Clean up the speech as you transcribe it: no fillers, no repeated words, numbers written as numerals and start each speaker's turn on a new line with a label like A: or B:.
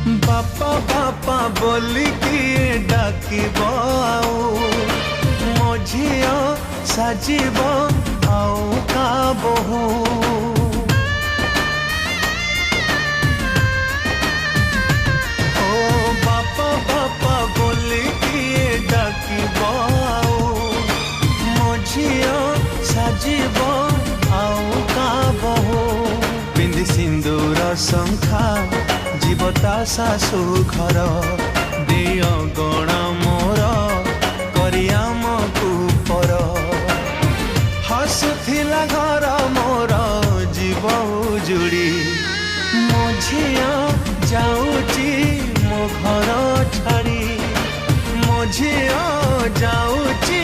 A: बापा बापा बोली किए डाकिब मो झिया साजिब आउ का बहु ओ बापा बापा बोली किए डाकिब मो झिया साजिब आउ का बहु पिंधि सिंदूर शंखा जीवता सासु घर दिय गण मोर करियाम कुपर हसुथिला घर मोर जीव उजुड़ी मो झिया जाऊची मो घर छाड़ी मो झिया जाऊची